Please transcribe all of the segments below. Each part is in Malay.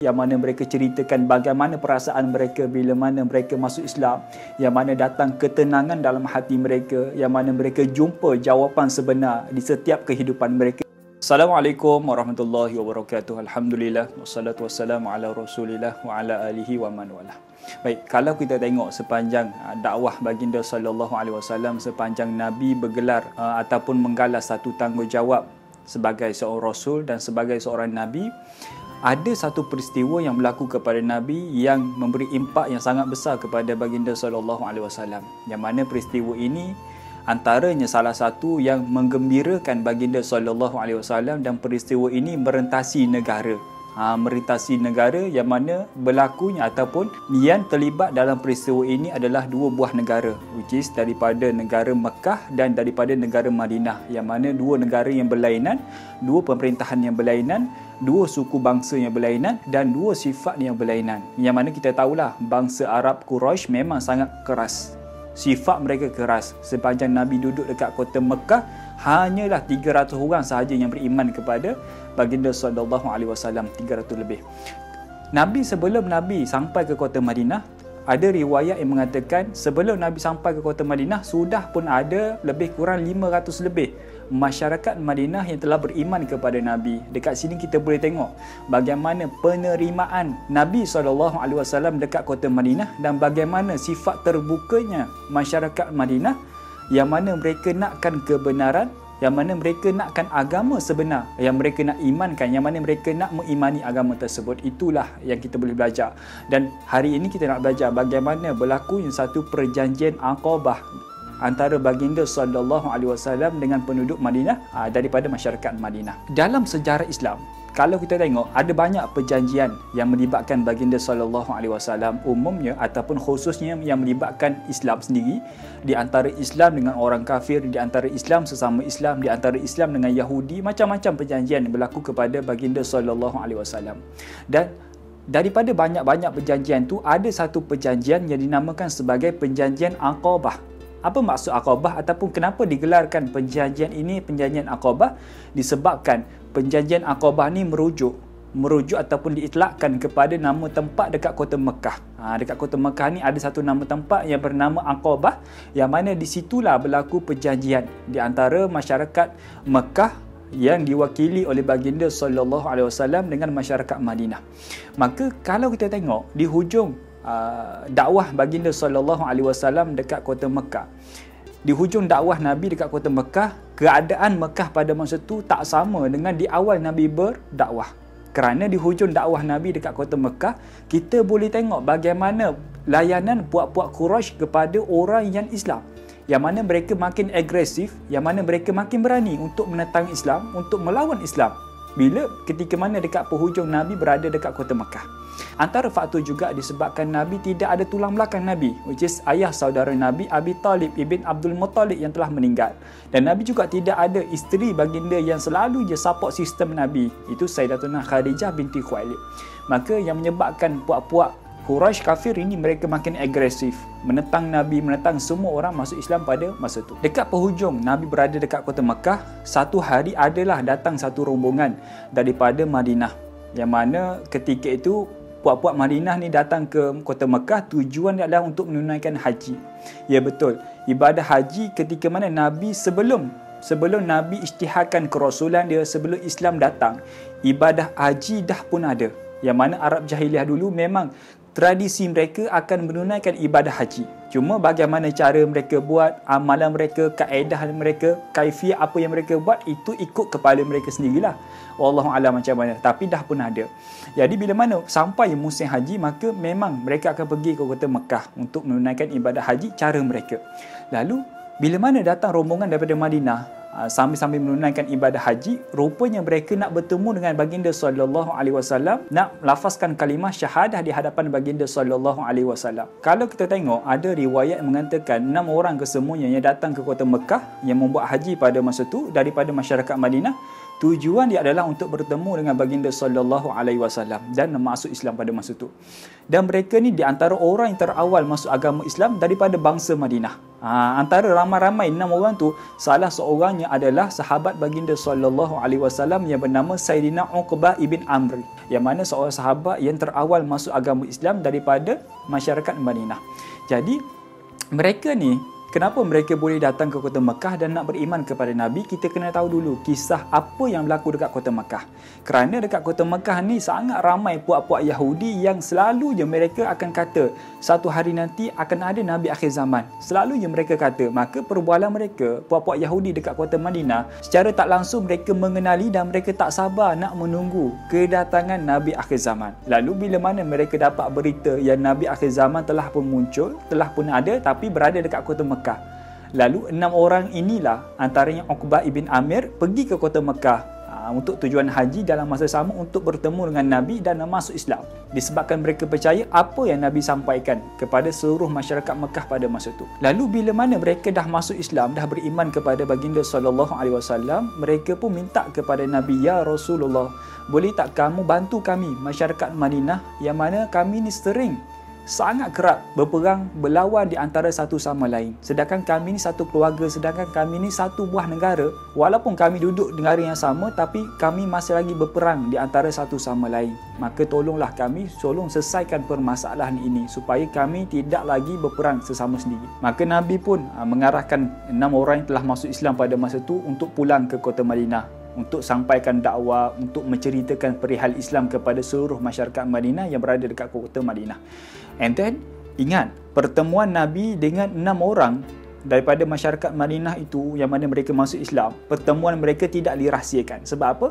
yang mana mereka ceritakan bagaimana perasaan mereka bila mana mereka masuk Islam, yang mana datang ketenangan dalam hati mereka, yang mana mereka jumpa jawapan sebenar di setiap kehidupan mereka. Assalamualaikum warahmatullahi wabarakatuh. Alhamdulillah wassalatu wassalamu ala Rasulillah wa ala alihi wa man walah. Baik, kalau kita tengok sepanjang dakwah baginda sallallahu alaihi wasallam, sepanjang Nabi bergelar ataupun menggalas satu tanggungjawab sebagai seorang rasul dan sebagai seorang nabi, ada satu peristiwa yang berlaku kepada Nabi yang memberi impak yang sangat besar kepada baginda sallallahu alaihi wasallam. Yang mana peristiwa ini antaranya salah satu yang menggembirakan baginda sallallahu alaihi wasallam, dan peristiwa ini merentasi negara. Merintasi negara yang mana berlakunya ataupun yang terlibat dalam peristiwa ini adalah dua buah negara, which is daripada negara Mekah dan daripada negara Madinah, yang mana dua negara yang berlainan, dua pemerintahan yang berlainan, dua suku bangsa yang berlainan dan dua sifat yang berlainan. Yang mana kita tahulah bangsa Arab Quraisy memang sangat keras. Sifat mereka keras. Sepanjang Nabi duduk dekat kota Mekah, hanyalah 300 orang sahaja yang beriman kepada baginda sallallahu alaihi wasallam, 300 lebih. Sebelum Nabi sampai ke kota Madinah, ada riwayat yang mengatakan sebelum Nabi sampai ke kota Madinah sudah pun ada lebih kurang 500 lebih masyarakat Madinah yang telah beriman kepada Nabi. Dekat sini kita boleh tengok bagaimana penerimaan Nabi SAW dekat kota Madinah dan bagaimana sifat terbukanya masyarakat Madinah, yang mana mereka nakkan kebenaran, yang mana mereka nakkan agama sebenar, yang mereka nak imankan, yang mana mereka nak mengimani agama tersebut. Itulah yang kita boleh belajar. Dan hari ini kita nak belajar bagaimana berlakunya satu perjanjian Aqabah antara baginda sallallahu alaihi wasallam dengan penduduk Madinah daripada masyarakat Madinah. Dalam sejarah Islam, kalau kita tengok, ada banyak perjanjian yang melibatkan baginda sallallahu alaihi wasallam, umumnya ataupun khususnya yang melibatkan Islam sendiri, di antara Islam dengan orang kafir, di antara Islam sesama Islam, di antara Islam dengan Yahudi, macam-macam perjanjian yang berlaku kepada baginda sallallahu alaihi wasallam. Dan daripada banyak-banyak perjanjian tu, ada satu perjanjian yang dinamakan sebagai perjanjian Aqabah. Apa maksud Aqabah ataupun kenapa digelarkan perjanjian ini perjanjian Aqabah? Disebabkan perjanjian Aqabah ni merujuk ataupun diitlakkan kepada nama tempat dekat kota Mekah. Dekat kota Mekah ni ada satu nama tempat yang bernama Aqabah, yang mana di situlah berlaku perjanjian di antara masyarakat Mekah yang diwakili oleh baginda sallallahu alaihi wasallam dengan masyarakat Madinah. Maka kalau kita tengok di hujung dakwah baginda sallallahu alaihi wasallam dekat kota Mekah, di hujung dakwah Nabi dekat kota Mekah, keadaan Mekah pada masa tu tak sama dengan di awal Nabi berdakwah. Kerana di hujung dakwah Nabi dekat kota Mekah, kita boleh tengok bagaimana layanan puak-puak Quraisy kepada orang yang Islam, yang mana mereka makin agresif, yang mana mereka makin berani untuk menentang Islam, untuk melawan Islam ketika mana dekat penghujung Nabi berada dekat kota Mekah. Antara faktor juga disebabkan Nabi tidak ada tulang belakang Nabi, which is ayah saudara Nabi Abi Talib ibn Abdul Muttalib yang telah meninggal. Dan Nabi juga tidak ada isteri baginda yang selalu je support sistem Nabi, itu Sayyidatuna Khadijah binti Khuwailid. Maka yang menyebabkan puak-puak Quraisy kafir ini mereka makin agresif, menentang Nabi, menentang semua orang masuk Islam pada masa itu. Dekat penghujung Nabi berada dekat kota Mekah, satu hari adalah datang satu rombongan daripada Madinah, yang mana ketika itu puak-puak Madinah ni datang ke kota Mekah, tujuan adalah untuk menunaikan haji. Ya betul, ibadah haji ketika mana Nabi sebelum Nabi isytiharkan kerasulan dia, sebelum Islam datang, ibadah haji dah pun ada. Yang mana Arab jahiliah dulu memang tradisi mereka akan menunaikan ibadah haji. Cuma bagaimana cara mereka buat, amalan mereka, kaedah mereka, kaifiah apa yang mereka buat, itu ikut kepala mereka sendirilah. Wallahu a'lam macam mana. Tapi dah pun ada. Jadi bila mana sampai musim haji, maka memang mereka akan pergi ke kota Mekah untuk menunaikan ibadah haji cara mereka. Lalu bila mana datang rombongan daripada Madinah, sambil-sambil menunaikan ibadah haji, rupanya mereka nak bertemu dengan baginda sallallahu alaihi wasallam, nak lafazkan kalimah syahadah di hadapan baginda sallallahu alaihi wasallam. Kalau kita tengok, ada riwayat yang mengatakan 6 orang kesemuanya yang datang ke kota Mekah yang membuat haji pada masa itu daripada masyarakat Madinah, tujuan dia adalah untuk bertemu dengan baginda sallallahu alaihi wasallam dan masuk Islam pada masa itu. Dan mereka ni di antara orang yang terawal masuk agama Islam daripada bangsa Madinah. Antara ramai-ramai 6 orang tu, salah seorangnya adalah sahabat baginda sallallahu alaihi wasallam yang bernama Sayyidina Uqbah ibn Amr, yang mana seorang sahabat yang terawal masuk agama Islam daripada masyarakat Madinah. Jadi mereka ni, kenapa mereka boleh datang ke kota Mekah dan nak beriman kepada Nabi? Kita kena tahu dulu kisah apa yang berlaku dekat kota Mekah. Kerana dekat kota Mekah ni sangat ramai puak-puak Yahudi yang selalu je mereka akan kata satu hari nanti akan ada Nabi akhir zaman. Selalu je mereka kata. Maka perbualan mereka, puak-puak Yahudi dekat kota Madinah, secara tak langsung mereka mengenali dan mereka tak sabar nak menunggu kedatangan Nabi akhir zaman. Lalu bila mana mereka dapat berita yang Nabi akhir zaman telah pun muncul, telah pun ada tapi berada dekat kota Mekah. Lalu 6 orang inilah, antaranya Uqbah ibn Amir, pergi ke kota Mekah untuk tujuan haji dalam masa sama untuk bertemu dengan Nabi dan masuk Islam. Disebabkan mereka percaya apa yang Nabi sampaikan kepada seluruh masyarakat Mekah pada masa itu. Lalu bila mana mereka dah masuk Islam, dah beriman kepada baginda sallallahu alaihi wasallam, mereka pun minta kepada Nabi, "Ya Rasulullah, boleh tak kamu bantu kami masyarakat Madinah yang mana kami ni sering sangat kerap berperang, berlawan di antara satu sama lain. Sedangkan kami ni satu keluarga, sedangkan kami ni satu buah negara. Walaupun kami duduk di negara yang sama, tapi kami masih lagi berperang di antara satu sama lain. Maka tolonglah kami, tolong selesaikan permasalahan ini supaya kami tidak lagi berperang sesama sendiri." Maka Nabi pun mengarahkan 6 orang yang telah masuk Islam pada masa itu untuk pulang ke kota Madinah, untuk sampaikan dakwah, untuk menceritakan perihal Islam kepada seluruh masyarakat Madinah yang berada dekat kota Madinah. And then, ingat, pertemuan Nabi dengan 6 orang daripada masyarakat Madinah itu yang mana mereka masuk Islam, pertemuan mereka tidak dirahsiakan. Sebab apa?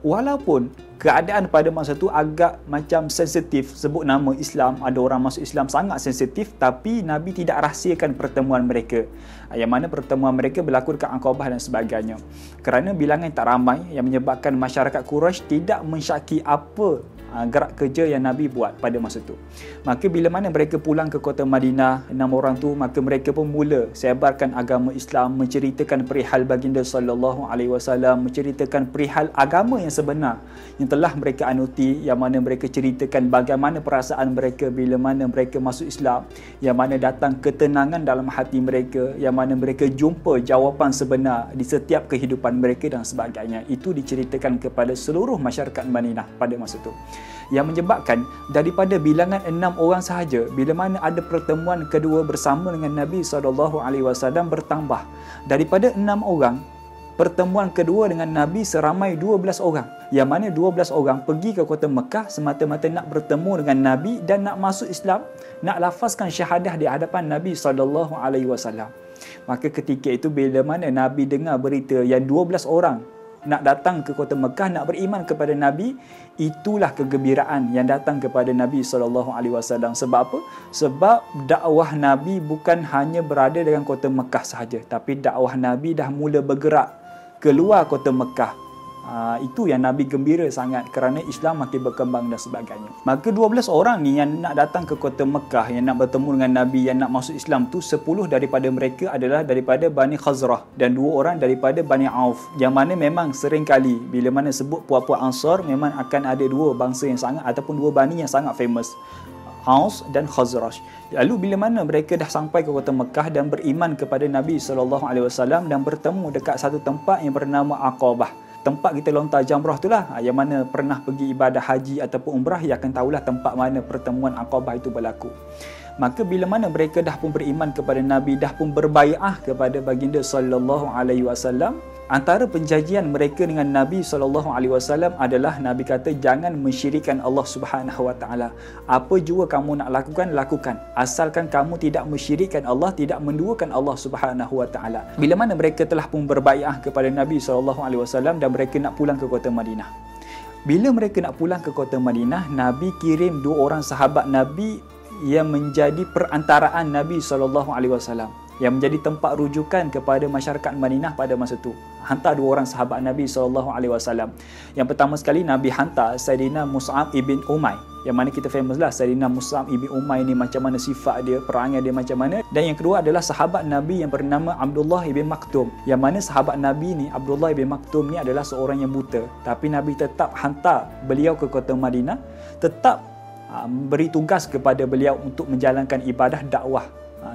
Walaupun keadaan pada masa itu agak macam sensitif, sebut nama Islam, ada orang masuk Islam sangat sensitif, tapi Nabi tidak rahsiakan pertemuan mereka. Yang mana pertemuan mereka berlaku dekat Aqabah dan sebagainya. Kerana bilangan tak ramai yang menyebabkan masyarakat Quraisy tidak mensyaki apa gerak kerja yang Nabi buat pada masa itu. Maka bila mana mereka pulang ke kota Madinah, 6 orang tu, maka mereka pun mula sebarkan agama Islam, menceritakan perihal baginda sallallahu alaihi wasallam, menceritakan perihal agama yang sebenar yang telah mereka anuti, yang mana mereka ceritakan bagaimana perasaan mereka bila mana mereka masuk Islam, yang mana datang ketenangan dalam hati mereka, yang mana mereka jumpa jawapan sebenar di setiap kehidupan mereka dan sebagainya. Itu diceritakan kepada seluruh masyarakat Madinah pada masa itu. Yang menyebabkan daripada bilangan 6 orang sahaja, bila mana ada pertemuan kedua bersama dengan Nabi SAW bertambah. Daripada 6 orang, pertemuan kedua dengan Nabi seramai 12 orang. Yang mana 12 orang pergi ke kota Mekah semata-mata nak bertemu dengan Nabi dan nak masuk Islam, nak lafazkan syahadah di hadapan Nabi SAW. Maka ketika itu bila mana Nabi dengar berita yang 12 orang nak datang ke kota Mekah, nak beriman kepada Nabi, itulah kegembiraan yang datang kepada Nabi SAW. Sebab apa? Sebab dakwah Nabi bukan hanya berada dalam kota Mekah sahaja, tapi dakwah Nabi dah mula bergerak keluar kota Mekah. Itu yang Nabi gembira sangat kerana Islam makin berkembang dan sebagainya. Maka 12 orang ni yang nak datang ke kota Mekah, yang nak bertemu dengan Nabi, yang nak masuk Islam tu, 10 daripada mereka adalah daripada Bani Khazrah dan 2 orang daripada Bani Auf. Yang mana memang sering kali bila mana sebut puak-puak Ansar, memang akan ada 2 bangsa yang sangat ataupun 2 bani yang sangat famous, Aus dan Khazraj. Lalu bila mana mereka dah sampai ke kota Mekah dan beriman kepada Nabi SAW dan bertemu dekat satu tempat yang bernama Aqabah. Tempat kita lontar jamrah itulah, yang mana pernah pergi ibadah haji ataupun umrah, yang akan tahulah tempat mana pertemuan Aqabah itu berlaku. Maka bila mana mereka dah pun beriman kepada Nabi, dah pun berbai'ah kepada baginda sallallahu alaihi wasallam, antara perjanjian mereka dengan Nabi sallallahu alaihi wasallam adalah Nabi kata jangan mensyirikkan Allah Subhanahu wa taala. Apa jua kamu nak lakukan, asalkan kamu tidak mensyirikkan Allah, tidak menduakan Allah Subhanahu wa taala. Bila mana mereka telah pun berbai'ah kepada Nabi sallallahu alaihi wasallam dan mereka nak pulang ke kota Madinah. Bila mereka nak pulang ke kota Madinah, Nabi kirim 2 orang sahabat Nabi yang menjadi perantaraan Nabi SAW, yang menjadi tempat rujukan kepada masyarakat Madinah pada masa itu. Hantar 2 orang sahabat Nabi SAW. Yang pertama sekali Nabi hantar Sayyidina Mus'ab ibn Umair, yang mana kita famous lah Sayyidina Mus'ab ibn Umair ni macam mana sifat dia, perangai dia macam mana. Dan yang kedua adalah sahabat Nabi yang bernama Abdullah ibn Maktum, yang mana sahabat Nabi ni, Abdullah ibn Maktum ni adalah seorang yang buta, tapi Nabi tetap hantar beliau ke kota Madinah, tetap beri tugas kepada beliau untuk menjalankan ibadah dakwah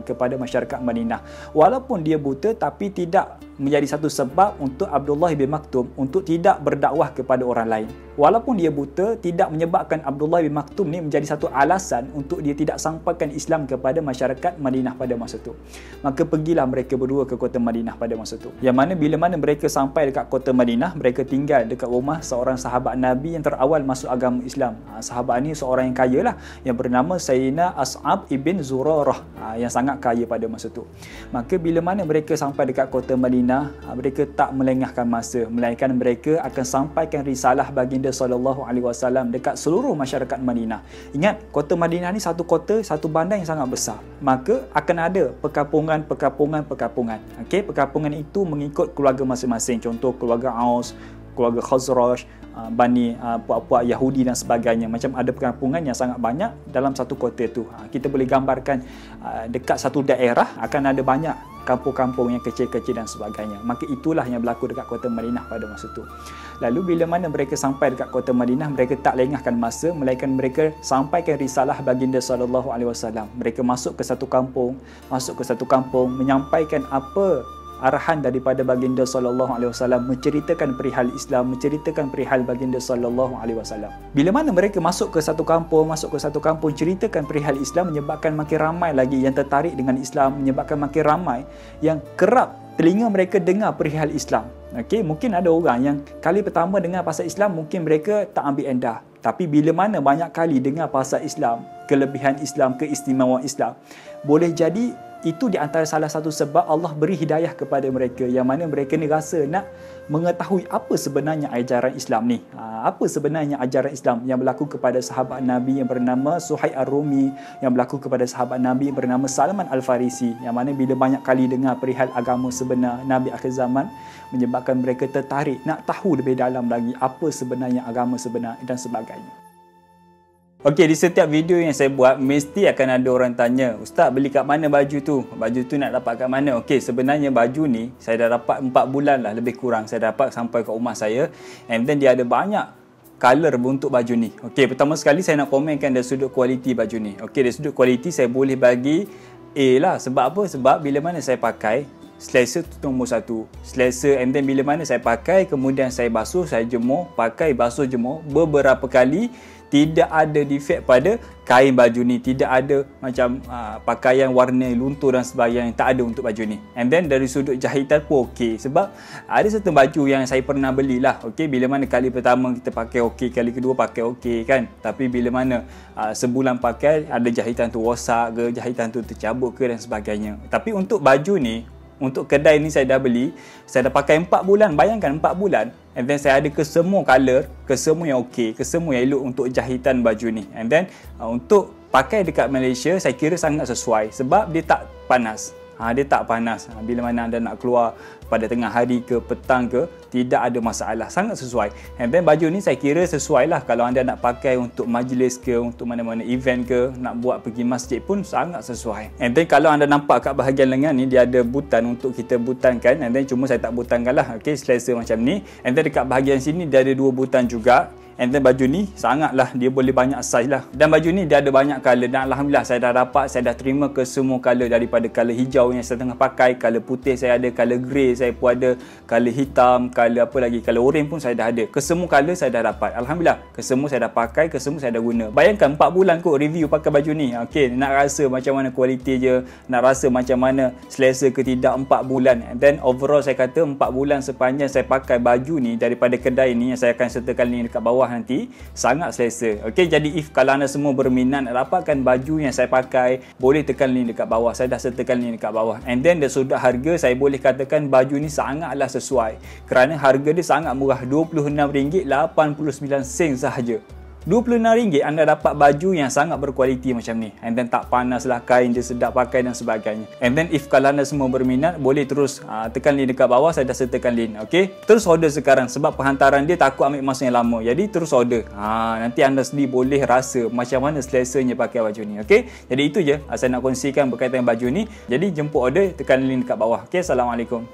kepada masyarakat Madinah. Walaupun dia buta, tapi tidak menjadi satu sebab untuk Abdullah bin Maktum untuk tidak berdakwah kepada orang lain. Walaupun dia buta, tidak menyebabkan Abdullah bin Maktum ni menjadi satu alasan untuk dia tidak sampaikan Islam kepada masyarakat Madinah pada masa itu. Maka pergilah mereka berdua ke kota Madinah pada masa itu. Yang mana bila mana mereka sampai dekat kota Madinah, mereka tinggal dekat rumah seorang sahabat Nabi yang terawal masuk agama Islam. Sahabat ni seorang yang kaya lah, yang bernama Sayyidina As'ab ibn Zurarah, yang sangat kaya pada masa itu. Maka bila mana mereka sampai dekat kota Madinah, mereka tak melengahkan masa, melainkan mereka akan sampaikan risalah baginda SAW dekat seluruh masyarakat Madinah. Ingat, kota Madinah ni satu kota, satu bandar yang sangat besar. Maka akan ada perkampungan. Okey, perkampungan itu mengikut keluarga masing-masing. Contoh keluarga Aus, keluarga Khazraj, Bani puak-puak Yahudi dan sebagainya. Macam ada perkampungan yang sangat banyak dalam satu kota tu. Kita boleh gambarkan dekat satu daerah akan ada banyak kampung-kampung yang kecil-kecil dan sebagainya. Maka itulah yang berlaku dekat kota Madinah pada masa itu. Lalu bila mana mereka sampai dekat kota Madinah, mereka tak lengahkan masa, melainkan mereka sampaikan risalah baginda SAW. Mereka masuk ke satu kampung, menyampaikan apa arahan daripada baginda SAW, menceritakan perihal Islam, menceritakan perihal baginda SAW. Bila mana mereka masuk ke satu kampung, ceritakan perihal Islam, menyebabkan makin ramai lagi yang tertarik dengan Islam, menyebabkan makin ramai yang kerap telinga mereka dengar perihal Islam. Okey, mungkin ada orang yang kali pertama dengar pasal Islam, mungkin mereka tak ambil endah. Tapi bila mana banyak kali dengar pasal Islam, kelebihan Islam, keistimewaan Islam, boleh jadi itu di antara salah satu sebab Allah beri hidayah kepada mereka, yang mana mereka ni rasa nak mengetahui apa sebenarnya ajaran Islam ni. Apa sebenarnya ajaran Islam yang berlaku kepada sahabat Nabi yang bernama Suhaib Ar-Rumi, yang berlaku kepada sahabat Nabi yang bernama Salman Al-Farisi, yang mana bila banyak kali dengar perihal agama sebenar Nabi akhir zaman, menyebabkan mereka tertarik nak tahu lebih dalam lagi apa sebenarnya agama sebenar dan sebagainya. Okey, di setiap video yang saya buat, mesti akan ada orang tanya, Ustaz, beli kat mana baju tu? Baju tu nak dapat kat mana? Okey, sebenarnya baju ni, saya dah dapat 4 bulan lah lebih kurang. Saya dapat sampai ke rumah saya. And then dia ada banyak color untuk baju ni. Okey, pertama sekali saya nak komenkan dari sudut kualiti baju ni. Okey, dari sudut kualiti saya boleh bagi A lah. Sebab apa? Sebab bila mana saya pakai, selesa tu nombor 1. Selesa, and then bila mana saya pakai, kemudian saya basuh, saya jemur, pakai, basuh, jemur beberapa kali, tidak ada defect pada kain baju ni, tidak ada macam pakaian warna luntur dan sebagainya, tak ada untuk baju ni. And then dari sudut jahitan pun okey, sebab ada satu baju yang saya pernah belilah, okey, bila mana kali pertama kita pakai okey, kali kedua pakai okey kan, tapi bila mana sebulan pakai, ada jahitan tu rosak ke, jahitan tu tercabut ke dan sebagainya. Tapi untuk baju ni, untuk kedai ni saya dah beli, saya dah pakai 4 bulan. Bayangkan 4 bulan. And then saya ada ke semua color, ke semua yang okey, ke semua yang elok untuk jahitan baju ni. And then untuk pakai dekat Malaysia, saya kira sangat sesuai sebab dia tak panas. Dia tak panas. Bila mana anda nak keluar pada tengah hari ke petang ke, tidak ada masalah, sangat sesuai. And then baju ni saya kira sesuai lah kalau anda nak pakai untuk majlis ke, untuk mana-mana event ke, nak buat pergi masjid pun sangat sesuai. And then kalau anda nampak kat bahagian lengan ni, dia ada butan untuk kita butankan. And then cuma saya tak butankan lah, okay, selesa macam ni. And then dekat bahagian sini dia ada 2 butan juga. And then baju ni sangatlah, dia boleh banyak size lah. Dan baju ni dia ada banyak color, dan Alhamdulillah saya dah dapat, saya dah terima ke semua color, daripada color hijau yang saya tengah pakai, color putih saya ada, color grey saya pun ada, color hitam, color apa lagi, color orange pun saya dah ada. Ke semua color saya dah dapat. Alhamdulillah, ke semua saya dah pakai, ke semua saya dah guna. Bayangkan 4 bulan kot review pakai baju ni. Okay, nak rasa macam mana kualiti je, nak rasa macam mana selesa ke tidak, 4 bulan. And then overall saya kata 4 bulan sepanjang saya pakai baju ni daripada kedai ni, yang saya akan sertakan link dekat bawah nanti, sangat selesa. Okey, jadi kalau anda semua berminat nak dapatkan baju yang saya pakai, boleh tekan link dekat bawah. Saya dah sertakan link dekat bawah. And then dari sudut harga, saya boleh katakan baju ni sangatlah sesuai, kerana harga dia sangat murah, RM26.89 sahaja. RM26 anda dapat baju yang sangat berkualiti macam ni. And then tak panas lah, kain dia sedap pakai dan sebagainya. And then kalau anda semua berminat, boleh terus tekan link dekat bawah, saya dah sertakan link. Okay, terus order sekarang sebab perhantaran dia takut ambil masa yang lama. Jadi terus order. Nanti anda sendiri boleh rasa macam mana selesanya pakai baju ni. Okay, jadi itu je saya nak kongsikan berkaitan baju ni. Jadi jemput order, tekan link dekat bawah. Okay, Assalamualaikum.